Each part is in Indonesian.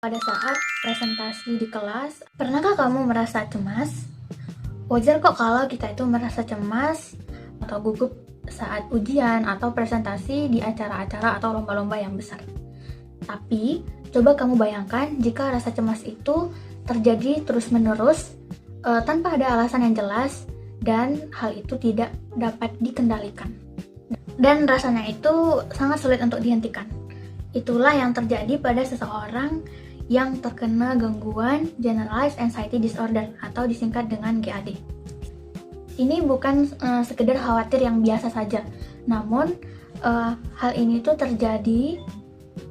Pada saat presentasi di kelas, pernahkah kamu merasa cemas? Wajar kok kalau kita itu merasa cemas atau gugup saat ujian atau presentasi di acara-acara atau lomba-lomba yang besar. Tapi, coba kamu bayangkan jika rasa cemas itu terjadi terus-menerus tanpa ada alasan yang jelas dan hal itu tidak dapat dikendalikan. Dan rasanya itu sangat sulit untuk dihentikan. Itulah yang terjadi pada seseorang yang terkena gangguan Generalized Anxiety Disorder atau disingkat dengan GAD. Ini bukan sekedar khawatir yang biasa saja, namun hal ini tuh terjadi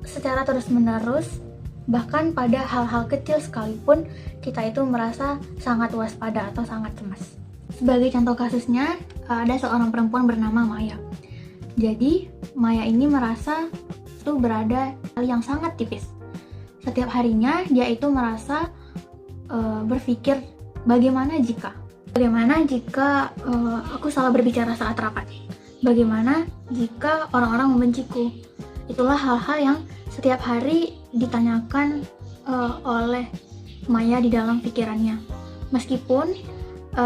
secara terus-menerus, bahkan pada hal-hal kecil sekalipun kita itu merasa sangat waspada atau sangat cemas. Sebagai contoh kasusnya, ada seorang perempuan bernama Maya. Jadi, Maya ini merasa itu berada yang sangat tipis. Setiap harinya dia itu merasa berpikir bagaimana jika aku salah berbicara saat rapat, bagaimana jika orang-orang membenciku. Itulah hal-hal yang setiap hari ditanyakan oleh Maya di dalam pikirannya. Meskipun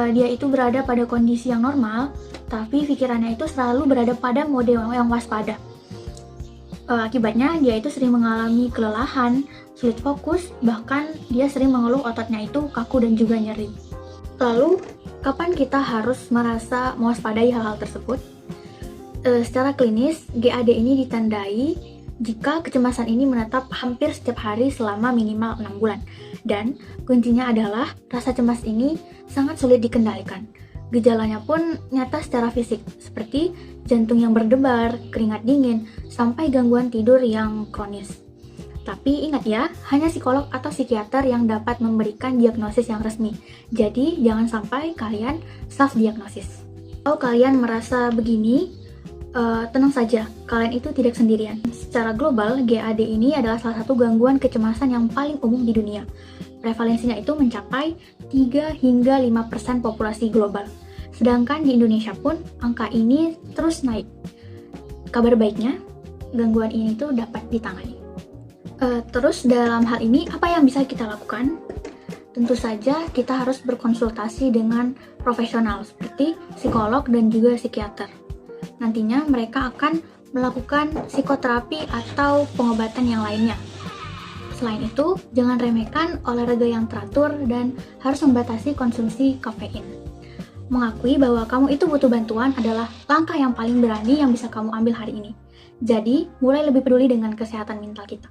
dia itu berada pada kondisi yang normal, tapi pikirannya itu selalu berada pada mode yang waspada. Akibatnya dia itu sering mengalami kelelahan, sulit fokus, bahkan dia sering mengeluh ototnya itu kaku dan juga nyeri. Lalu, kapan kita harus merasa mewaspadai hal-hal tersebut? Secara klinis, GAD ini ditandai jika kecemasan ini menetap hampir setiap hari selama minimal 6 bulan. Dan kuncinya adalah rasa cemas ini sangat sulit dikendalikan. Gejalanya pun nyata secara fisik, seperti jantung yang berdebar, keringat dingin, sampai gangguan tidur yang kronis. Tapi ingat ya, hanya psikolog atau psikiater yang dapat memberikan diagnosis yang resmi. Jadi, jangan sampai kalian self-diagnosis. Kalau kalian merasa begini, tenang saja, kalian itu tidak sendirian. Secara global, GAD ini adalah salah satu gangguan kecemasan yang paling umum di dunia. Prevalensinya itu mencapai 3 hingga 5% populasi global. Sedangkan di Indonesia pun angka ini terus naik. Kabar baiknya, gangguan ini tuh dapat ditangani. Terus dalam hal ini apa yang bisa kita lakukan? Tentu saja kita harus berkonsultasi dengan profesional seperti psikolog dan juga psikiater. Nantinya mereka akan melakukan psikoterapi atau pengobatan yang lainnya. Selain itu, jangan remehkan olahraga yang teratur dan harus membatasi konsumsi kafein. Mengakui bahwa kamu itu butuh bantuan adalah langkah yang paling berani yang bisa kamu ambil hari ini. Jadi, mulai lebih peduli dengan kesehatan mental kita.